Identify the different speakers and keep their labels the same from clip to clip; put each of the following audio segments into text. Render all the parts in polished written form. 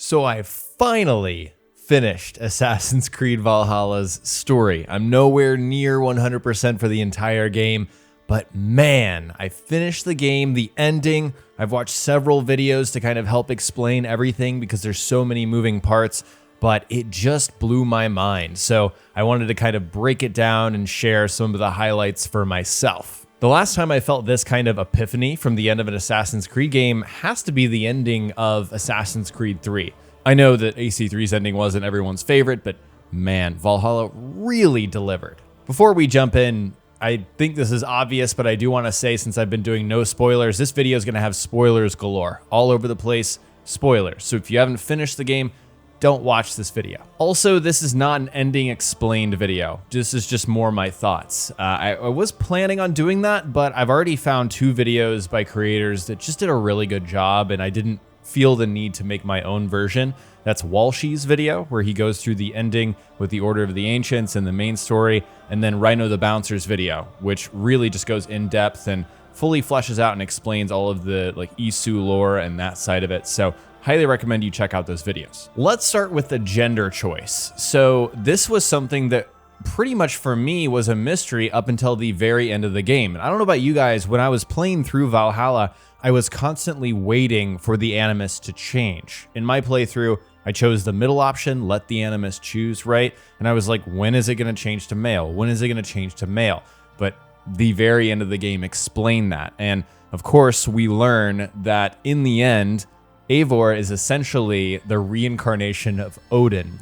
Speaker 1: So I finally finished Assassin's Creed Valhalla's story. I'm nowhere near 100% for the entire game, but man, I finished the game, the ending. I've watched several videos to kind of help explain everything because there's so many moving parts, but it just blew my mind. So I wanted to kind of break it down and share some of the highlights for myself. The last time I felt this kind of epiphany from the end of an Assassin's Creed game has to be the ending of Assassin's Creed 3. I know that AC3's ending wasn't everyone's favorite, but man, Valhalla really delivered. Before we jump in, I think this is obvious, but I do want to say, since I've been doing no spoilers, this video is going to have spoilers galore. All over the place, spoilers. So if you haven't finished the game, don't watch this video. Also, this is not an ending explained video. This is just more my thoughts. I was planning on doing that, but I've already found 2 videos by creators that just did a really good job, and I didn't feel the need to make my own version. That's Walshy's video, where he goes through the ending with the Order of the Ancients and the main story, and then Rhino the Bouncer's video, which really just goes in depth and fully fleshes out and explains all of the Isu lore and that side of it. So highly recommend you check out those videos. Let's start with the gender choice. So this was something that pretty much for me was a mystery up until the very end of the game. And I don't know about you guys, when I was playing through Valhalla, I was constantly waiting for the animus to change. In my playthrough, I chose the middle option, let the animus choose, right? And I was like, when is it gonna change to male? When is it gonna change to male? But the very end of the game explained that. And of course, we learn that in the end, Eivor is essentially the reincarnation of Odin,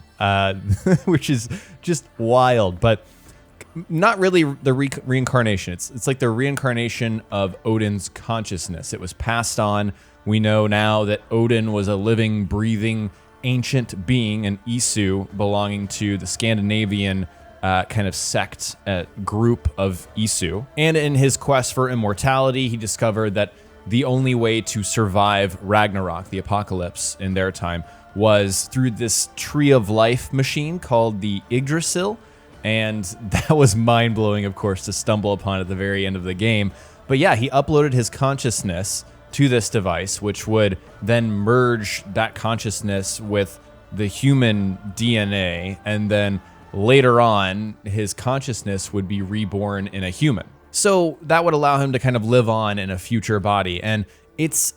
Speaker 1: which is just wild, but not really the reincarnation. It's like the reincarnation of Odin's consciousness. It was passed on. We know now that Odin was a living, breathing, ancient being, an Isu belonging to the Scandinavian kind of sect group of Isu. And in his quest for immortality, he discovered that the only way to survive Ragnarok, the apocalypse in their time, was through this tree of life machine called the Yggdrasil. And that was mind-blowing, of course, to stumble upon at the very end of the game. But yeah, he uploaded his consciousness to this device, which would then merge that consciousness with the human DNA. And then later on, his consciousness would be reborn in a human. So that would allow him to kind of live on in a future body. And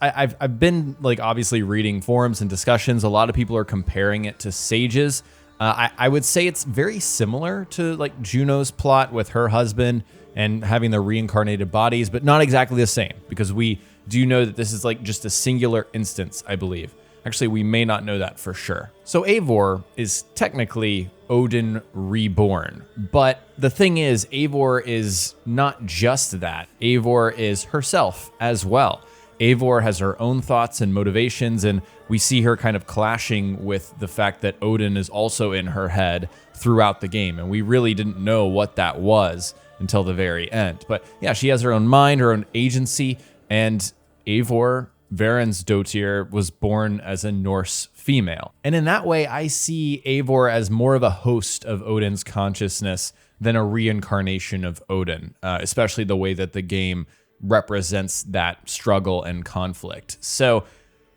Speaker 1: I've been obviously reading forums and discussions. A lot of people are comparing it to Sage's. I would say it's very similar to Juno's plot with her husband and having the reincarnated bodies, but not exactly the same, because we do know that this is just a singular instance, I believe. Actually, we may not know that for sure. So Eivor is technically Odin reborn. But the thing is, Eivor is not just that. Eivor is herself as well. Eivor has her own thoughts and motivations, and we see her kind of clashing with the fact that Odin is also in her head throughout the game. And we really didn't know what that was until the very end. But yeah, she has her own mind, her own agency, and Eivor, Varinsdottir, was born as a Norse female. And in that way, I see Eivor as more of a host of Odin's consciousness than a reincarnation of Odin, especially the way that the game represents that struggle and conflict. So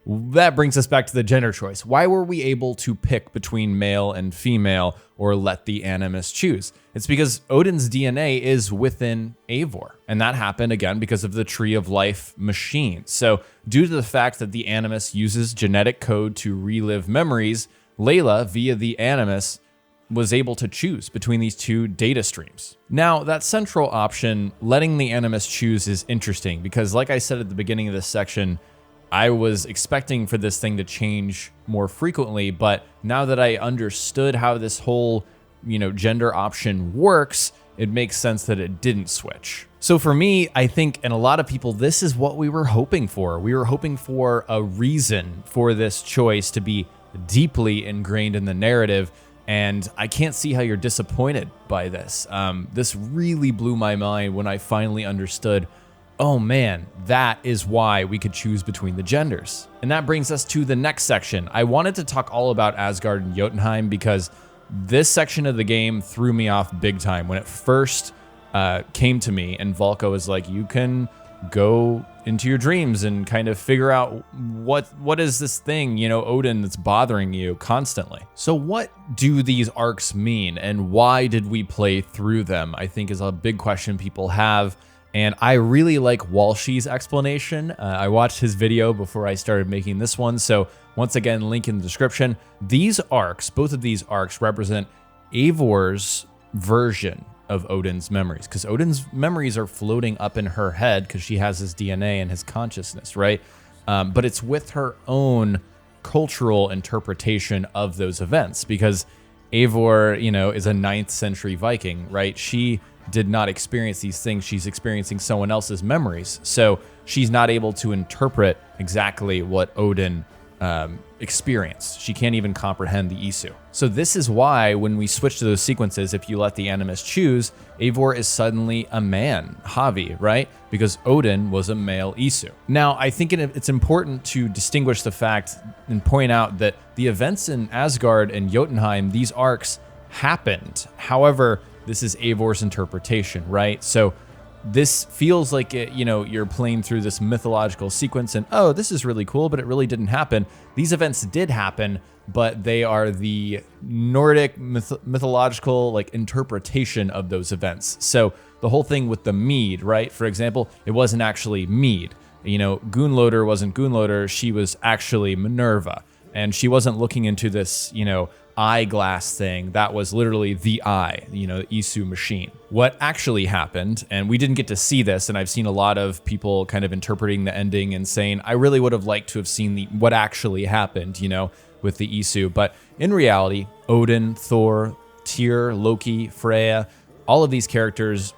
Speaker 1: that brings us back to the gender choice. Why were we able to pick between male and female or let the animus choose? It's because Odin's DNA is within Eivor. And that happened again because of the Tree of Life machine. So due to the fact that the animus uses genetic code to relive memories, Layla, via the animus, was able to choose between these 2 data streams. Now, that central option, letting the animus choose, is interesting because, like I said at the beginning of this section, I was expecting for this thing to change more frequently, but now that I understood how this whole, gender option works, it makes sense that it didn't switch. So for me, I think, and a lot of people, this is what we were hoping for. We were hoping for a reason for this choice to be deeply ingrained in the narrative, and I can't see how you're disappointed by this. This really blew my mind when I finally understood, oh man, that is why we could choose between the genders. And that brings us to the next section. I wanted to talk all about Asgard and Jotunheim because this section of the game threw me off big time. When it first came to me and Valka was like, you can go into your dreams and kind of figure out what is this thing, Odin, that's bothering you constantly. So what do these arcs mean, and why did we play through them, I think is a big question people have. And I really like Walshy's explanation. I watched his video before I started making this one, so once again, link in the description. These arcs, both of these arcs, represent Eivor's version of Odin's memories, because Odin's memories are floating up in her head because she has his DNA and his consciousness, right? But it's with her own cultural interpretation of those events, because Eivor, is a 9th century Viking, right? She did not experience these things. She's experiencing someone else's memories. So she's not able to interpret exactly what Odin experienced. She can't even comprehend the Isu. So this is why when we switch to those sequences, if you let the animus choose, Eivor is suddenly a man, Javi, right? Because Odin was a male Isu. Now, I think it's important to distinguish the fact and point out that the events in Asgard and Jotunheim, these arcs happened. However, this is Eivor's interpretation, right? So this feels like you're playing through this mythological sequence and, oh, this is really cool, but it really didn't happen. These events did happen, but they are the Nordic mythological interpretation of those events. So the whole thing with the mead, right? For example, it wasn't actually mead. Gunnlodr wasn't Gunnlodr, she was actually Minerva. And she wasn't looking into this, eyeglass thing. That was literally the eye, the Isu machine. What actually happened, and we didn't get to see this, and I've seen a lot of people kind of interpreting the ending and saying, I really would have liked to have seen what actually happened, with the Isu. But in reality, Odin, Thor, Tyr, Loki, Freya, all of these characters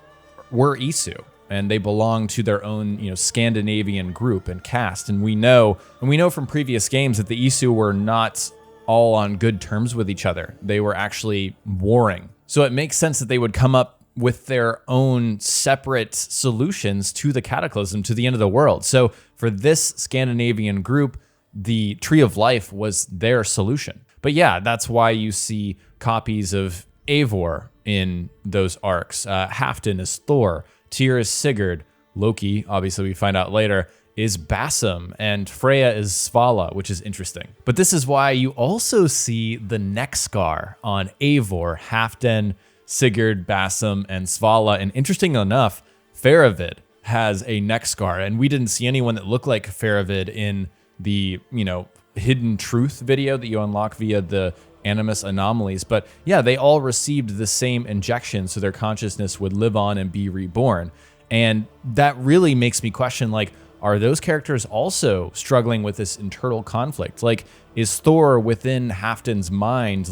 Speaker 1: were Isu, and they belong to their own, Scandinavian group and caste. And we know from previous games that the Isu were not all on good terms with each other. They were actually warring. So it makes sense that they would come up with their own separate solutions to the cataclysm, to the end of the world. So for this Scandinavian group, the Tree of Life was their solution. But yeah, that's why you see copies of Eivor in those arcs. Halfdan is Thor, Tyr is Sigurd, Loki, obviously we find out later, is Bassam, and Freya is Svala, which is interesting. But this is why you also see the neck scar on Eivor, Halfdan, Sigurd, Bassam, and Svala. And interesting enough, Faravid has a neck scar, and we didn't see anyone that looked like Faravid in the, hidden truth video that you unlock via the animus anomalies. But yeah, they all received the same injection so their consciousness would live on and be reborn. And that really makes me question, are those characters also struggling with this internal conflict? Is Thor within Halfdan's mind,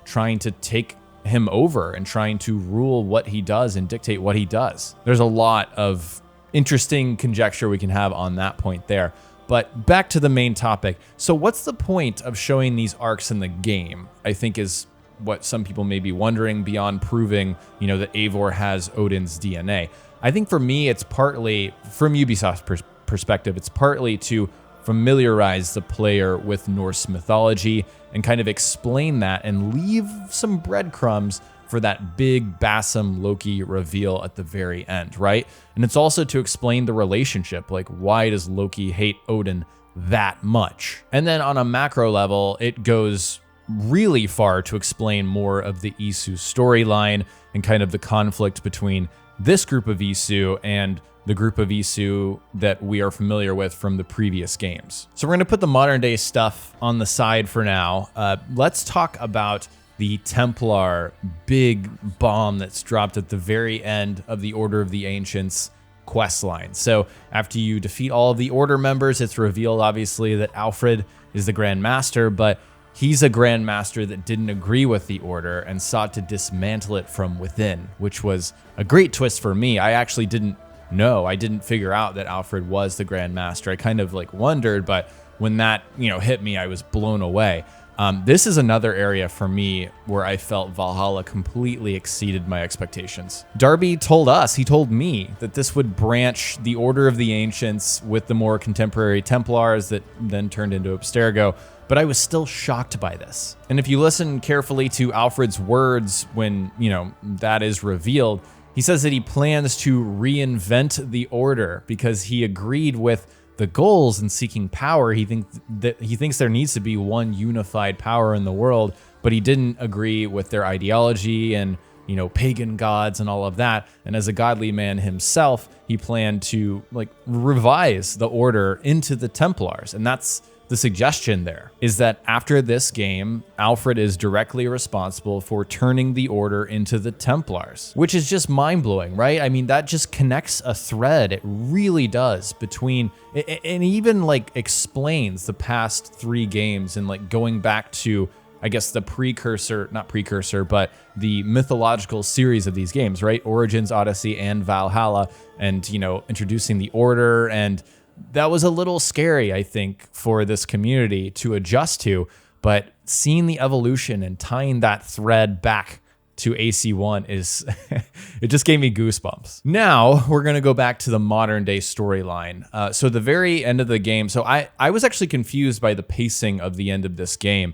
Speaker 1: trying to take him over and trying to rule what he does and dictate what he does? There's a lot of interesting conjecture we can have on that point there. But back to the main topic. So what's the point of showing these arcs in the game, I think is what some people may be wondering, beyond proving, that Eivor has Odin's DNA. I think for me, it's partly, from Ubisoft's perspective, it's partly to familiarize the player with Norse mythology and kind of explain that and leave some breadcrumbs for that big Bassam Loki reveal at the very end, right? And it's also to explain the relationship, why does Loki hate Odin that much? And then on a macro level, it goes really far to explain more of the Isu storyline and kind of the conflict between this group of Isu and the group of Isu that we are familiar with from the previous games. So we're going to put the modern day stuff on the side for now. Let's talk about the Templar big bomb that's dropped at the very end of the Order of the Ancients quest line. So after you defeat all of the Order members, it's revealed obviously that Alfred is the Grand Master, but he's a Grand Master that didn't agree with the Order and sought to dismantle it from within, which was a great twist for me. I actually didn't know. I didn't figure out that Alfred was the Grand Master. I kind of wondered, but when that, hit me, I was blown away. This is another area for me where I felt Valhalla completely exceeded my expectations. Darby told us, he told me, that this would branch the Order of the Ancients with the more contemporary Templars that then turned into Abstergo, but I was still shocked by this. And if you listen carefully to Alfred's words when, that is revealed, He says that he plans to reinvent the Order because he agreed with the goals in seeking power. He thinks there needs to be one unified power in the world, but he didn't agree with their ideology and, you know, pagan gods and all of that. And as a godly man himself, he planned to like revise the Order into the Templars. And that's the suggestion there, is that after this game, Alfred is directly responsible for turning the Order into the Templars, which is just mind-blowing, right? I mean, that just connects a thread. It really does between, and even like explains the past 3 games and like going back to, I guess, the not precursor, but the mythological series of these games, right? Origins, Odyssey, and Valhalla, and, you know, introducing the Order. And that was a little scary, I think, for this community to adjust to, but seeing the evolution and tying that thread back to AC1 is, it just gave me goosebumps. Now we're gonna go back to the modern day storyline. So the very end of the game, so I was actually confused by the pacing of the end of this game.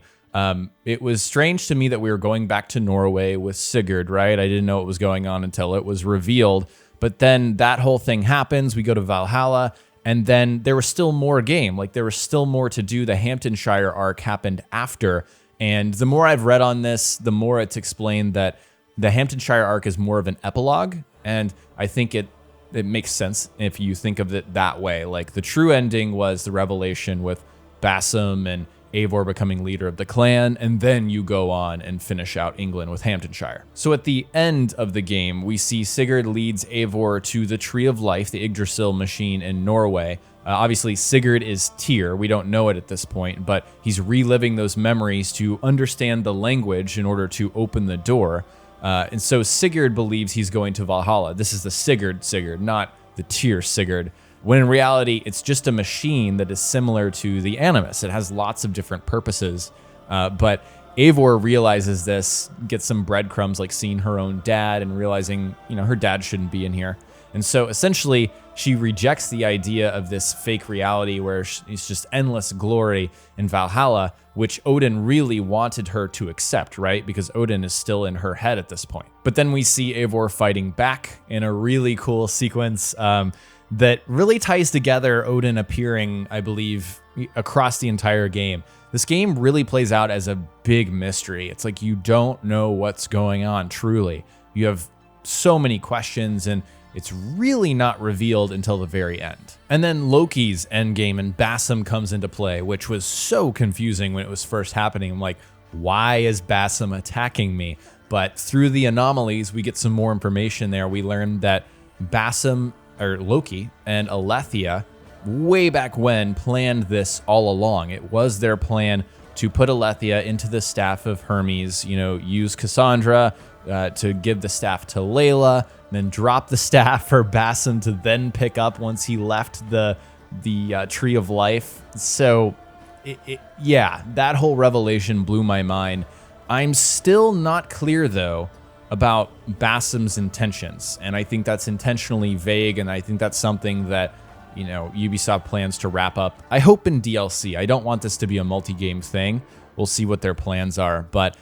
Speaker 1: It was strange to me that we were going back to Norway with Sigurd, right? I didn't know what was going on until it was revealed, but then that whole thing happens, we go to Valhalla, and then there was still more game. Like, there was still more to do. The Hamptonshire arc happened after. And the more I've read on this, the more it's explained that the Hamptonshire arc is more of an epilogue. And I think it makes sense if you think of it that way. Like, the true ending was the revelation with Bassam and Eivor becoming leader of the clan, and then you go on and finish out England with Hamptonshire. So at the end of the game, we see Sigurd leads Eivor to the Tree of Life, the Yggdrasil machine in Norway. Obviously, Sigurd is Tyr. We don't know it at this point, but he's reliving those memories to understand the language in order to open the door. And so Sigurd believes he's going to Valhalla. This is the Sigurd, not the Tyr Sigurd, when in reality, it's just a machine that is similar to the animus. It has lots of different purposes, but Eivor realizes this, gets some breadcrumbs, like seeing her own dad and realizing, you know, her dad shouldn't be in here. And so essentially, she rejects the idea of this fake reality where it's just endless glory in Valhalla, which Odin really wanted her to accept, right? Because Odin is still in her head at this point. But then we see Eivor fighting back in a really cool sequence that really ties together Odin appearing, I believe, across the entire game. This game really plays out as a big mystery. It's like you don't know what's going on, truly. You have so many questions, and it's really not revealed until the very end. And then Loki's endgame and Bassam comes into play, which was so confusing when it was first happening. I'm like, why is Bassam attacking me? But through the anomalies, we get some more information there. We learned that Loki and Alethea, way back when, planned this all along. It was their plan to put Alethea into the staff of Hermes, you know, use Cassandra to give the staff to Layla, then drop the staff for Bassam to then pick up once he left the Tree of Life. So, yeah, that whole revelation blew my mind. I'm still not clear, though, about Bassam's intentions, and I think that's intentionally vague, and I think that's something that, you know, Ubisoft plans to wrap up, I hope, in DLC. I don't want this to be a multi-game thing. We'll see what their plans are, but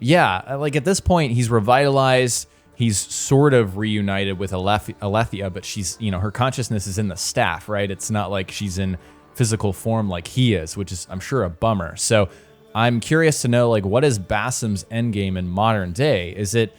Speaker 1: yeah, like at this point, he's revitalized, he's sort of reunited with Alethea, but she's, you know, her consciousness is in the staff, right? It's not like she's in physical form like he is, which is, I'm sure, a bummer. So I'm curious to know, like, what is Bassam's endgame in modern day? Is it,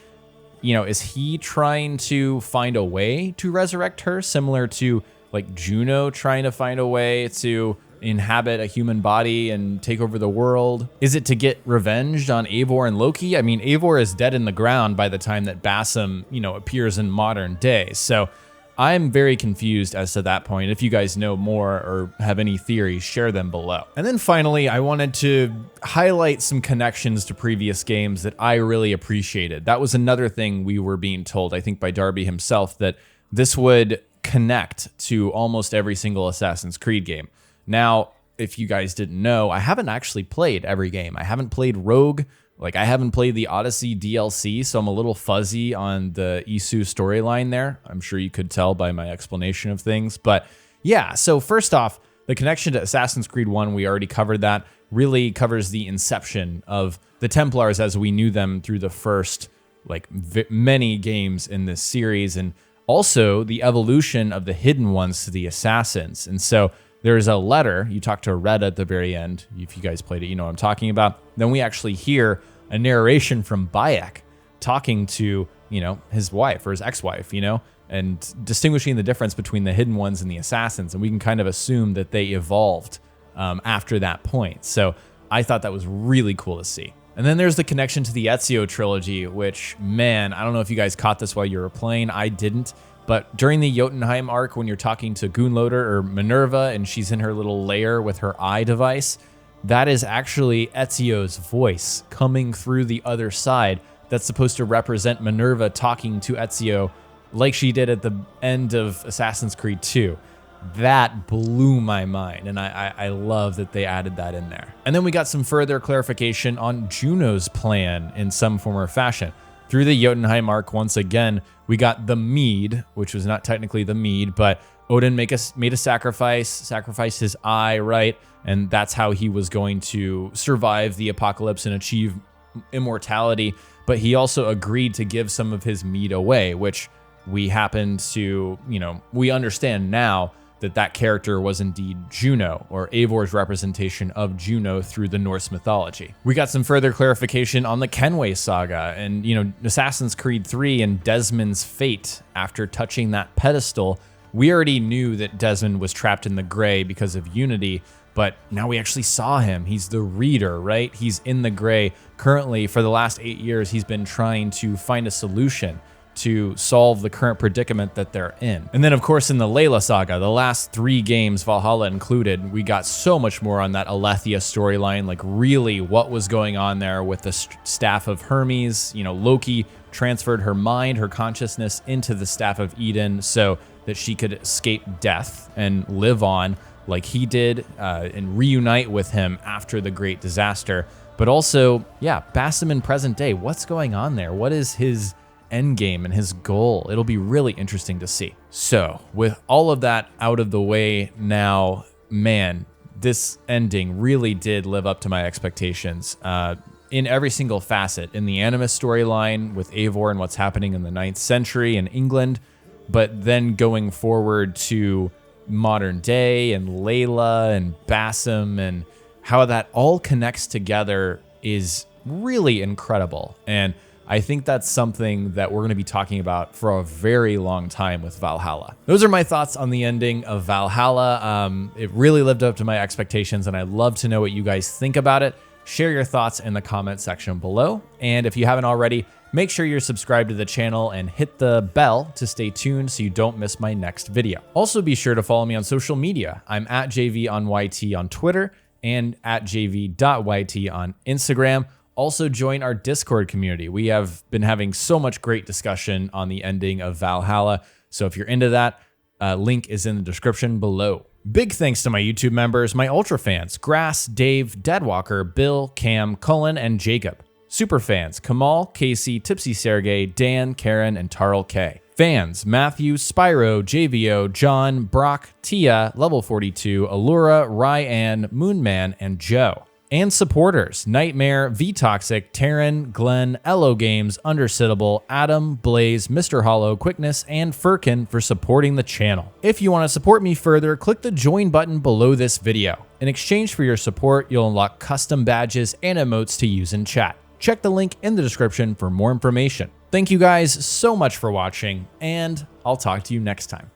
Speaker 1: you know, is he trying to find a way to resurrect her, similar to like Juno trying to find a way to inhabit a human body and take over the world? Is it to get revenge on Eivor and Loki? I mean, Eivor is dead in the ground by the time that Bassam, you know, appears in modern day. So I'm very confused as to that point. If you guys know more or have any theories, share them below. And then finally, I wanted to highlight some connections to previous games that I really appreciated. That was another thing we were being told, I think by Darby himself, that this would connect to almost every single Assassin's Creed game. Now, if you guys didn't know, I haven't actually played every game. I haven't played Rogue. Like, I haven't played the Odyssey DLC, so I'm a little fuzzy on the Isu storyline there. I'm sure you could tell by my explanation of things. But yeah, so first off, the connection to Assassin's Creed 1, we already covered that, really covers the inception of the Templars as we knew them through the first like many games in this series, and also the evolution of the hidden ones to the assassins. And so there's a letter, you talk to Red at the very end. If you guys played it, you know what I'm talking about. Then we actually hear a narration from Bayek talking to, you know, his wife or his ex-wife, you know, and distinguishing the difference between the hidden ones and the assassins. And we can kind of assume that they evolved after that point. So I thought that was really cool to see. And then there's the connection to the Ezio trilogy, which, man, I don't know if you guys caught this while you were playing. I didn't. But during the Jotunheim arc, when you're talking to Gunloader or Minerva and she's in her little lair with her eye device, that is actually Ezio's voice coming through the other side. That's supposed to represent Minerva talking to Ezio like she did at the end of Assassin's Creed 2. That blew my mind, and I love that they added that in there. And then we got some further clarification on Juno's plan in some form or fashion. Through the Jotunheim arc, once again, we got the mead, which was not technically the mead, but Odin made a sacrificed his eye, right? And that's how he was going to survive the apocalypse and achieve immortality. But he also agreed to give some of his mead away, which we happen to, you know, we understand now that character was indeed Juno, or Eivor's representation of Juno through the Norse mythology. We got some further clarification on the Kenway saga and, you know, Assassin's Creed 3 and Desmond's fate after touching that pedestal. We already knew that Desmond was trapped in the gray because of Unity, but now we actually saw him. He's the reader, right? He's in the gray. Currently, for the last 8 years, he's been trying to find a solution to solve the current predicament that they're in. And then, of course, in the Layla saga, the last 3 games, Valhalla included, we got so much more on that Alethea storyline, like really what was going on there with the Staff of Hermes. You know, Loki transferred her mind, her consciousness into the Staff of Eden so that she could escape death and live on like he did and reunite with him after the great disaster. But also, yeah, Basim in present day, what's going on there? What is his end game and his goal? It'll be really interesting to see. So with all of that out of the way now, man, this ending really did live up to my expectations in every single facet. In the animus storyline with Eivor and what's happening in the 9th century in England, but then going forward to modern day and Layla and Basim and how that all connects together is really incredible. And I think that's something that we're going to be talking about for a very long time with Valhalla. Those are my thoughts on the ending of Valhalla. It really lived up to my expectations, and I'd love to know what you guys think about it. Share your thoughts in the comment section below. And if you haven't already, make sure you're subscribed to the channel and hit the bell to stay tuned so you don't miss my next video. Also, be sure to follow me on social media. I'm at jayvee on YT on Twitter and at jayvee.yt on Instagram. Also join our Discord community. We have been having so much great discussion on the ending of Valhalla. So if you're into that, link is in the description below. Big thanks to my YouTube members, my Ultra fans, Grass, Dave, Deadwalker, Bill, Cam, Cullen, and Jacob. Super fans, Kamal, Casey, Tipsy Sergey, Dan, Karen, and Tarl K. Fans, Matthew, Spyro, JVO, John, Brock, Tia, Level 42, Allura, Ryan, Moonman, and Joe. And supporters, Nightmare, V-Toxic, Taryn, Glenn, Elo Games, Undersittable, Adam, Blaze, Mr. Hollow, Quickness, and Firkin for supporting the channel. If you want to support me further, click the join button below this video. In exchange for your support, you'll unlock custom badges and emotes to use in chat. Check the link in the description for more information. Thank you guys so much for watching, and I'll talk to you next time.